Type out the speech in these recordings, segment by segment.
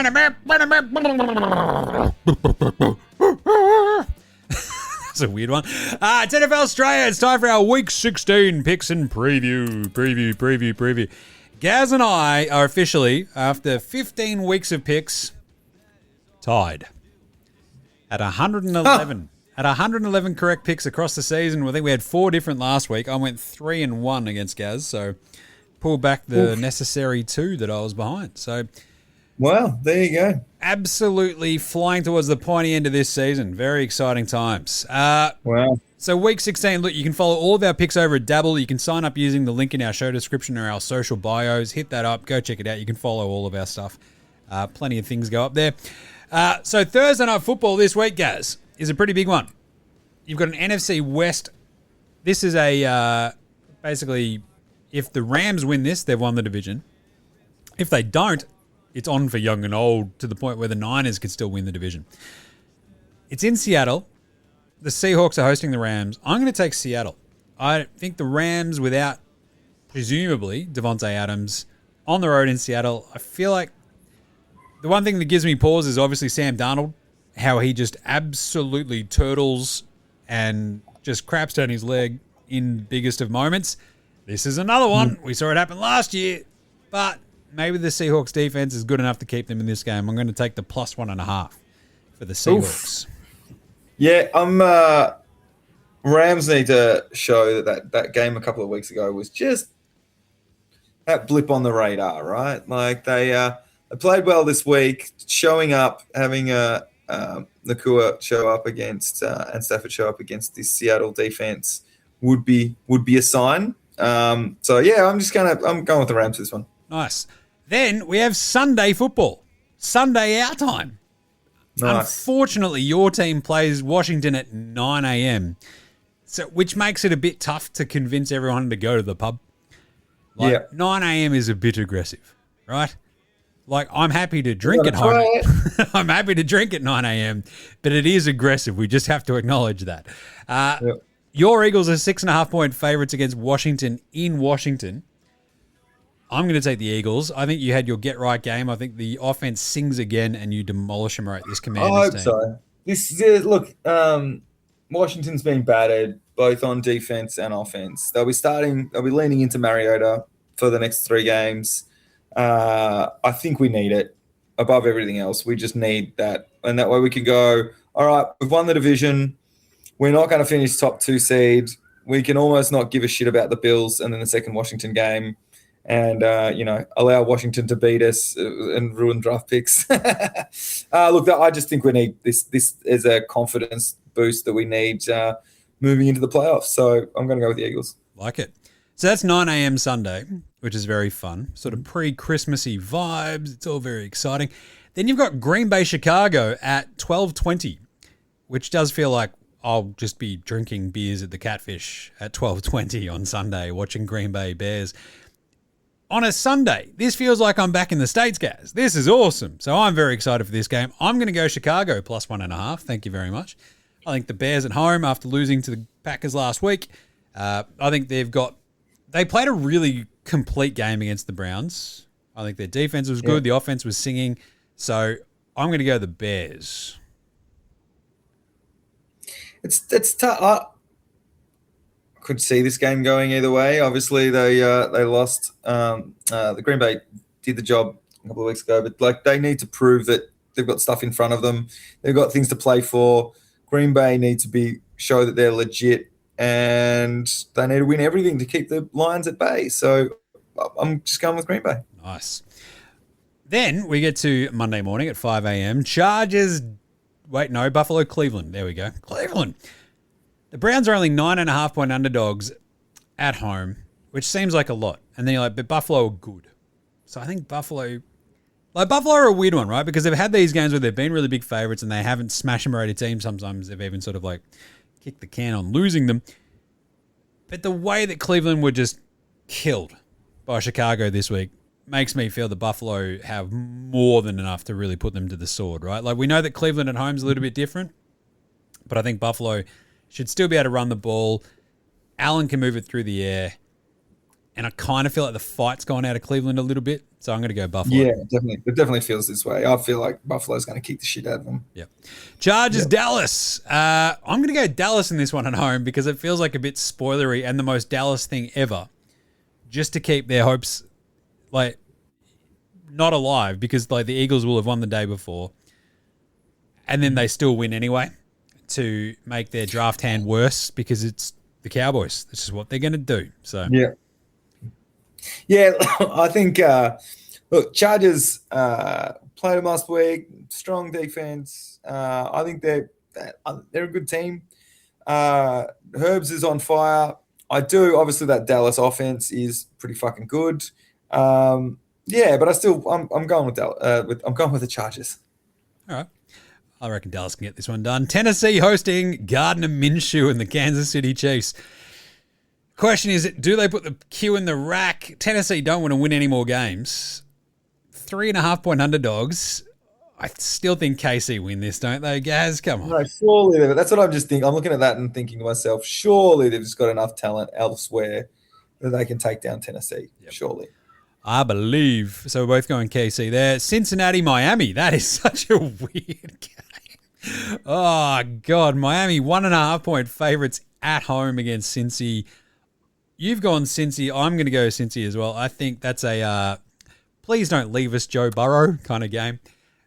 That's a weird one. It's NFL Straya. It's time for our Week 16 picks and preview. Gaz and I are officially, after 15 weeks of picks, tied at 111. At 111 correct picks across the season. I think we had 4 different last week. I went 3-1 against Gaz, so pulled back the necessary 2 that I was behind. So, well, there you go. Absolutely flying towards the pointy end of this season. Very exciting times. Wow. So week 16, look, you can follow all of our picks over at Dabble. You can sign up using the link in our show description or our social bios. Hit that up. Go check it out. You can follow all of our stuff. Plenty of things go up there. So Thursday Night Football this week, Gaz, is a pretty big one. You've got an NFC West. This is a basically, if the Rams win this, they've won the division. If they don't, it's on for young and old to the point where the Niners could still win the division. It's in Seattle. The Seahawks are hosting the Rams. I'm going to take Seattle. I think the Rams, without presumably Devontae Adams on the road in Seattle, I feel like the one thing that gives me pause is obviously Sam Darnold, how he just absolutely turtles and just craps down his leg in biggest of moments. This is another one. We saw it happen last year, but maybe the Seahawks defense is good enough to keep them in this game. I'm going to take the +1.5 for the Seahawks. Oof. Yeah, Rams need to show that game a couple of weeks ago was just that blip on the radar, right? Like they played well this week, showing up, having Nakua show up against and Stafford show up against this Seattle defense would be a sign. So yeah, I'm going with the Rams this one. Nice. Then we have Sunday football. Sunday our time. Nice. Unfortunately, your team plays Washington at 9 a.m., so which makes it a bit tough to convince everyone to go to the pub. 9 a.m. is a bit aggressive, right? Like, I'm happy to drink at home. I'm happy to drink at 9 a.m., but it is aggressive. We just have to acknowledge that. Your Eagles are 6.5-point favorites against Washington in Washington. I'm going to take the Eagles. I think you had your get-right game. I think the offense sings again and you demolish them right this Commanders team. I hope so. Washington's been battered both on defense and offense. They'll be leaning into Mariota for the next 3 games. I think we need it above everything else. We just need that. And that way we can go, all right, we've won the division. We're not going to finish top 2 seed. We can almost not give a shit about the Bills and then the second Washington game. And, allow Washington to beat us and ruin draft picks. Look, I just think we need this. This is a confidence boost that we need moving into the playoffs. So I'm going to go with the Eagles. Like it. So that's 9 a.m. Sunday, which is very fun. Sort of pre-Christmassy vibes. It's all very exciting. Then you've got Green Bay, Chicago at 12:20, which does feel like I'll just be drinking beers at the Catfish at 12:20 on Sunday, watching Green Bay Bears. On a Sunday, this feels like I'm back in the States, guys. This is awesome. So I'm very excited for this game. I'm going to go Chicago +1.5. Thank you very much. I think the Bears at home after losing to the Packers last week, I think they played a really complete game against the Browns. I think their defense was good. The offense was singing. So I'm going to go the Bears. It's tough. Could see this game going either way. Obviously, they lost. The Green Bay did the job a couple of weeks ago, but they need to prove that they've got stuff in front of them. They've got things to play for. Green Bay need to show that they're legit, and they need to win everything to keep the Lions at bay. So I'm just going with Green Bay. Nice. Then we get to Monday morning at 5 a.m. Chargers. Buffalo, Cleveland. There we go. Cleveland. The Browns are only 9.5-point underdogs at home, which seems like a lot. And then you're like, but Buffalo are good. So I think Buffalo are a weird one, right? Because they've had these games where they've been really big favorites and they haven't smashed and rated teams. Sometimes they've even sort of kicked the can on losing them. But the way that Cleveland were just killed by Chicago this week makes me feel that Buffalo have more than enough to really put them to the sword, right? We know that Cleveland at home is a little bit different, but I think Buffalo should still be able to run the ball. Allen can move it through the air. And I kind of feel like the fight's gone out of Cleveland a little bit. So I'm going to go Buffalo. Yeah, definitely. It definitely feels this way. I feel like Buffalo's going to kick the shit out of them. Yep. Chargers, Dallas. I'm going to go Dallas in this one at home because it feels like a bit spoilery and the most Dallas thing ever. Just to keep their hopes, like, not alive because, like, the Eagles will have won the day before. And then they still win anyway to make their draft hand worse because it's the Cowboys. This is what they're going to do. So yeah. I think look, Chargers played them last week. Strong defense. I think they're a good team. Herbs is on fire. I do. Obviously, that Dallas offense is pretty fucking good. Yeah, but I'm going with I'm going with the Chargers. All right. I reckon Dallas can get this one done. Tennessee hosting Gardner Minshew and the Kansas City Chiefs. Question is, do they put the Q in the rack? Tennessee don't want to win any more games. 3.5-point underdogs. I still think KC win this, don't they, Gaz? Come on. No, surely. That's what I'm just thinking. I'm looking at that and thinking to myself, surely they've just got enough talent elsewhere that they can take down Tennessee. Yep. Surely. I believe. So we're both going KC there. Cincinnati, Miami. That is such a weird game. Oh, God. Miami, 1.5-point favorites at home against Cincy. You've gone Cincy. I'm going to go Cincy as well. I think that's a please don't leave us Joe Burrow kind of game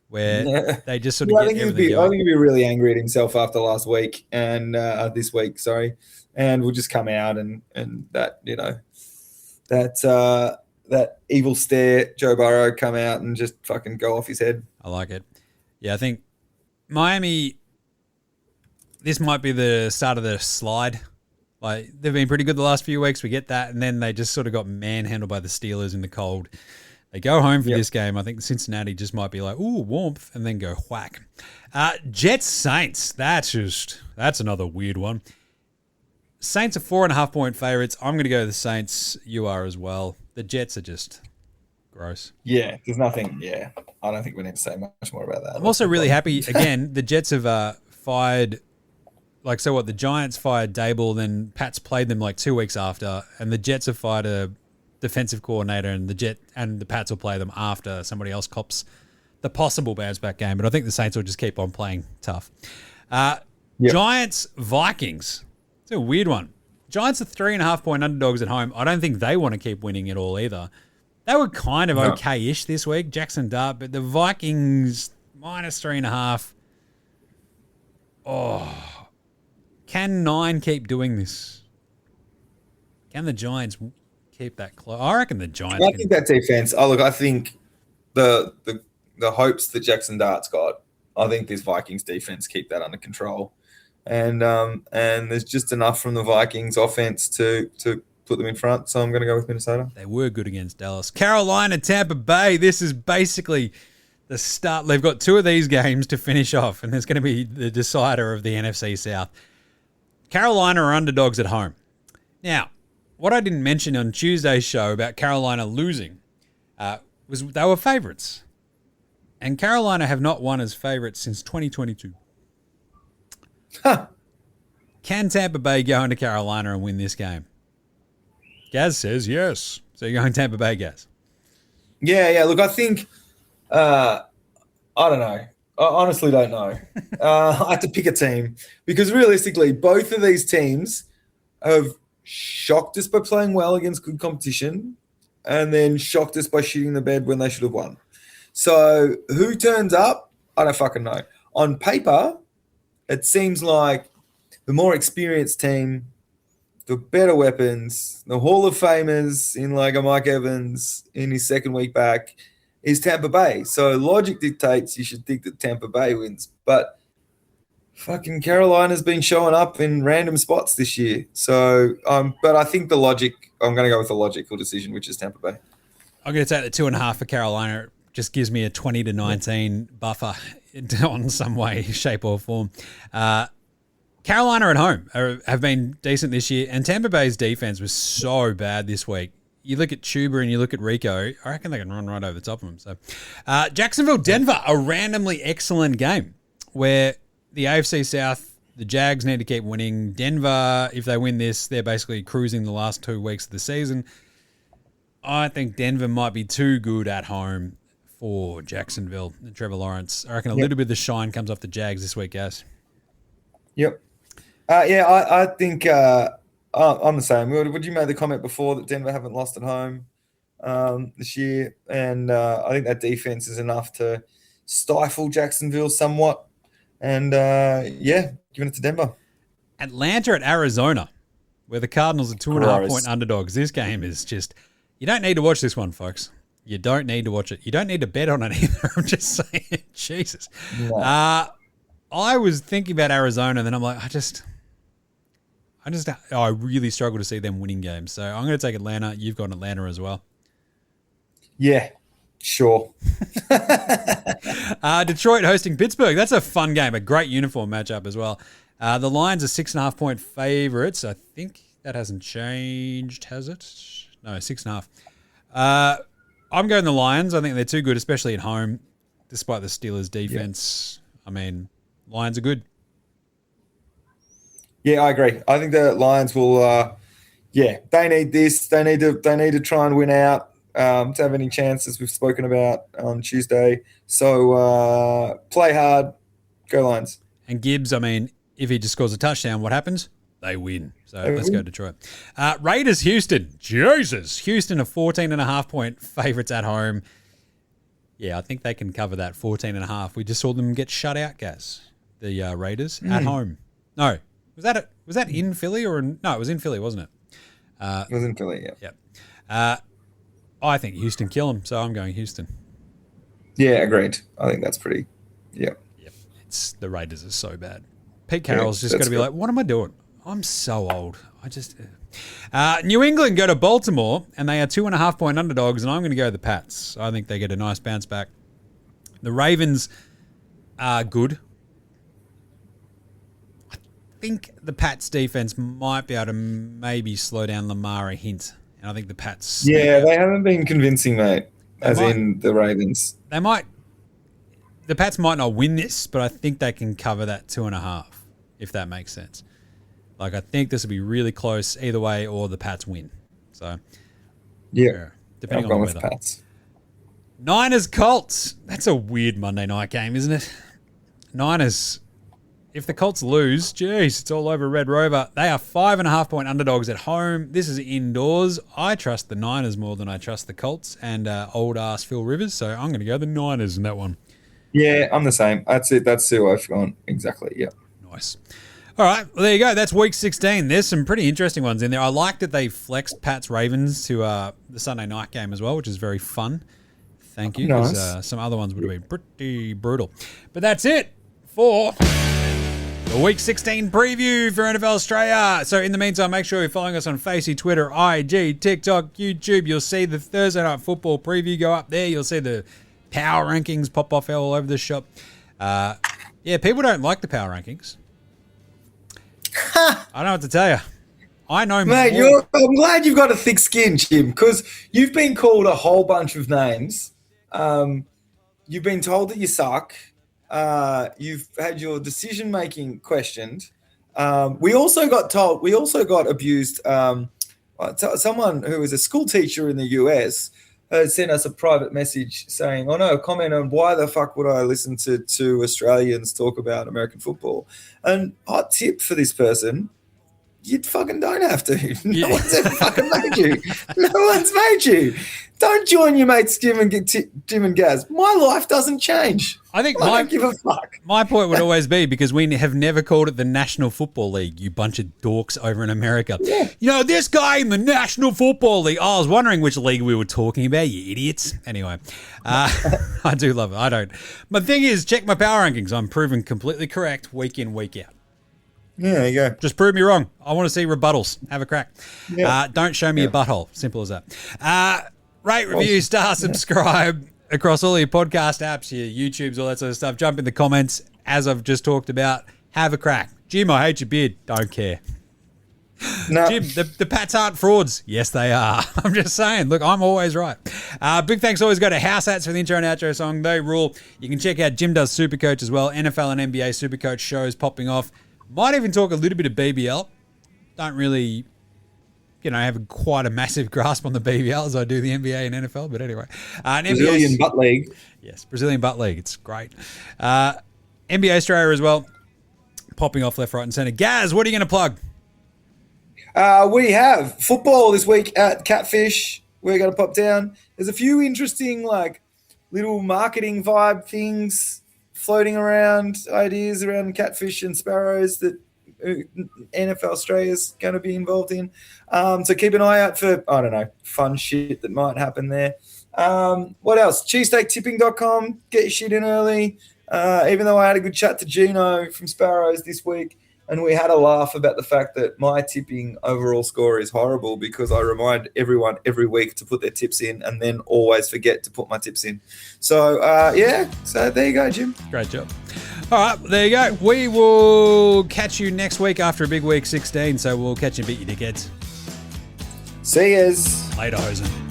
where they just sort of get everything going. I think he'd be really angry at himself after last week and this week, sorry. And we'll just come out and that, you know, that evil stare, Joe Burrow, come out and just fucking go off his head. I like it. Yeah, I think Miami, this might be the start of the slide. Like, they've been pretty good the last few weeks. We get that. And then they just sort of got manhandled by the Steelers in the cold. They go home for this game. I think Cincinnati just might be like, ooh, warmth, and then go whack. Jets, Saints. That's another weird one. Saints are 4.5-point favorites. I'm going to go the Saints. You are as well. The Jets are just gross. Yeah, there's nothing. Yeah, I don't think we need to say much more about that. I'm also really happy. Again, the Jets have fired. Like, so what? The Giants fired Dable, then Pats played them like 2 weeks after, and the Jets have fired a defensive coordinator, and the Pats will play them after somebody else cops the possible bounce back game. But I think the Saints will just keep on playing tough. Giants, Vikings. It's a weird one. Giants are 3.5-point underdogs at home. I don't think they want to keep winning at all either. They were kind of okay-ish this week, Jackson Dart, but the Vikings minus 3.5. Oh, can 9 keep doing this? Can the Giants keep that close? I reckon the Giants. I think that defense. Oh, look, I think the hopes that Jackson Dart's got. I think this Vikings defense keep that under control, and there's just enough from the Vikings offense to put them in front. So I'm going to go with Minnesota. They were good against Dallas. Carolina, Tampa Bay. This is basically the start. They've got 2 of these games to finish off, and there's going to be the decider of the NFC South. Carolina are underdogs at home. Now, what I didn't mention on Tuesday's show about Carolina losing was they were favourites. And Carolina have not won as favourites since 2022. Huh. Can Tampa Bay go into Carolina and win this game? Gaz says yes. So you're going Tampa Bay, Gaz? Yeah. Look, I think I don't know. I honestly don't know. I have to pick a team because realistically, both of these teams have shocked us by playing well against good competition and then shocked us by shitting the bed when they should have won. So who turns up? I don't fucking know. On paper, it seems like the more experienced team, the better weapons, the Hall of Famers in like a Mike Evans in his second week back is Tampa Bay. So logic dictates you should think that Tampa Bay wins. But fucking Carolina's been showing up in random spots this year. So, but I think I'm going to go with the logical decision, which is Tampa Bay. I'm going to take the 2.5 for Carolina. It just gives me a 20-19 buffer on some way, shape or form. Carolina at home have been decent this year, and Tampa Bay's defense was so bad this week. You look at Chuba and you look at Rico, I reckon they can run right over the top of them. So, Jacksonville, Denver, a randomly excellent game where the AFC South, the Jags need to keep winning. Denver, if they win this, they're basically cruising the last 2 weeks of the season. I think Denver might be too good at home for Jacksonville and Trevor Lawrence. I reckon a little bit of the shine comes off the Jags this week, guys. Yep. I think I'm the same. Would you make the comment before that Denver haven't lost at home this year? And I think that defense is enough to stifle Jacksonville somewhat. And, giving it to Denver. Atlanta at Arizona, where the Cardinals are 2.5-point underdogs. This game is just... You don't need to watch this one, folks. You don't need to watch it. You don't need to bet on it either. I'm just saying. Jesus. No. I was thinking about Arizona, and then I'm like, I really struggle to see them winning games. So I'm going to take Atlanta. You've got Atlanta as well. Yeah, sure. Detroit hosting Pittsburgh. That's a fun game. A great uniform matchup as well. The Lions are 6.5-point favorites. I think that hasn't changed, has it? No, 6.5. I'm going the Lions. I think they're too good, especially at home, despite the Steelers' defense. Yeah. I mean, Lions are good. Yeah, I agree. I think the Lions will. They need this. They need to try and win out to have any chances we've spoken about on Tuesday. So play hard. Go Lions. And Gibbs, I mean, if he just scores a touchdown, what happens? They win. So let's go Detroit. Raiders, Houston. Jesus. Houston are 14.5-point favorites at home. Yeah, I think they can cover that 14.5. We just saw them get shut out, Gaz. The Raiders at home. No. Was that in Philly or no, it was in Philly, wasn't it? It was in Philly, yeah. Yep. I think Houston kill them, so I'm going Houston. Yeah, agreed. I think that's pretty, Yep. It's the Raiders are so bad. Pete Carroll's just got to be like, what am I doing? I'm so old. New England go to Baltimore, and they are 2.5-point underdogs, and I'm going to go the Pats. I think they get a nice bounce back. The Ravens are good. I think the Pats defense might be able to maybe slow down Lamar a hint, and I think the Pats... Yeah, they haven't been convincing, mate, in the Ravens. They might... The Pats might not win this, but I think they can cover that 2.5, if that makes sense. Like, I think this will be really close either way, or the Pats win. So, depending on the weather. Pats. Niners, Colts. That's a weird Monday night game, isn't it? Niners, if the Colts lose, geez, it's all over Red Rover. They are 5.5-point underdogs at home. This is indoors. I trust the Niners more than I trust the Colts and old-ass Phil Rivers, so I'm going to go the Niners in that one. Yeah, I'm the same. That's it. That's who I've gone. Exactly, yeah. Nice. All right, well, there you go. That's week 16. There's some pretty interesting ones in there. I like that they flexed Pats Ravens to the Sunday night game as well, which is very fun. Thank you. Nice. Because some other ones would have been pretty brutal. But that's it for the week 16 preview for NFL Straya. So in the meantime, make sure you're following us on Facebook, Twitter, IG, TikTok, YouTube. You'll see the Thursday Night Football preview go up there. You'll see the power rankings pop off all over the shop. People don't like the power rankings. I don't know what to tell you. I know, mate. I'm glad you've got a thick skin, Jim, because you've been called a whole bunch of names. You've been told that you suck. You've had your decision making questioned. We also got abused. Someone who was a school teacher in the US sent us a private message saying, comment on why the fuck would I listen to Australians talk about American football. And hot tip for this person, you fucking don't have to. No one's ever fucking made you. No one's made you. Don't join your mates Jim and Gaz. My life doesn't change. I don't give a fuck. My point would always be, because we have never called it the National Football League, you bunch of dorks over in America. Yeah. This guy in the National Football League. Oh, I was wondering which league we were talking about, you idiots. Anyway, I do love it. I don't. My thing is, check my power rankings. I'm proven completely correct week in, week out. Yeah, there you go. Just prove me wrong. I want to see rebuttals. Have a crack. Yeah. Don't show me a butthole. Simple as that. Rate, review, subscribe across all your podcast apps, your YouTubes, all that sort of stuff. Jump in the comments, as I've just talked about. Have a crack. Jim, I hate your beard. Don't care. No. Jim, the Pats aren't frauds. Yes, they are. I'm just saying. Look, I'm always right. Big thanks always go to House Hats for the intro and outro song. They rule. You can check out Jim Does Supercoach as well. NFL and NBA Supercoach shows popping off. Might even talk a little bit of BBL. Don't really, have quite a massive grasp on the BBL as I do the NBA and NFL. But anyway, Brazilian Butt League. Yes, Brazilian Butt League. It's great. NBA Australia as well. Popping off left, right, and centre. Gaz, what are you going to plug? We have football this week at Catfish. We're going to pop down. There's a few interesting, little marketing vibe things floating around, ideas around Catfish and Sparrows that NFL Straya is going to be involved in. So keep an eye out for, fun shit that might happen there. What else? Cheesesteaktipping.com. Get your shit in early. Even though I had a good chat to Gino from Sparrows this week, and we had a laugh about the fact that my tipping overall score is horrible because I remind everyone every week to put their tips in and then always forget to put my tips in. So, so there you go, Jim. Great job. All right, there you go. We will catch you next week after a big week 16, so we'll catch you and beat you dickheads. See yous. Later, Hosen.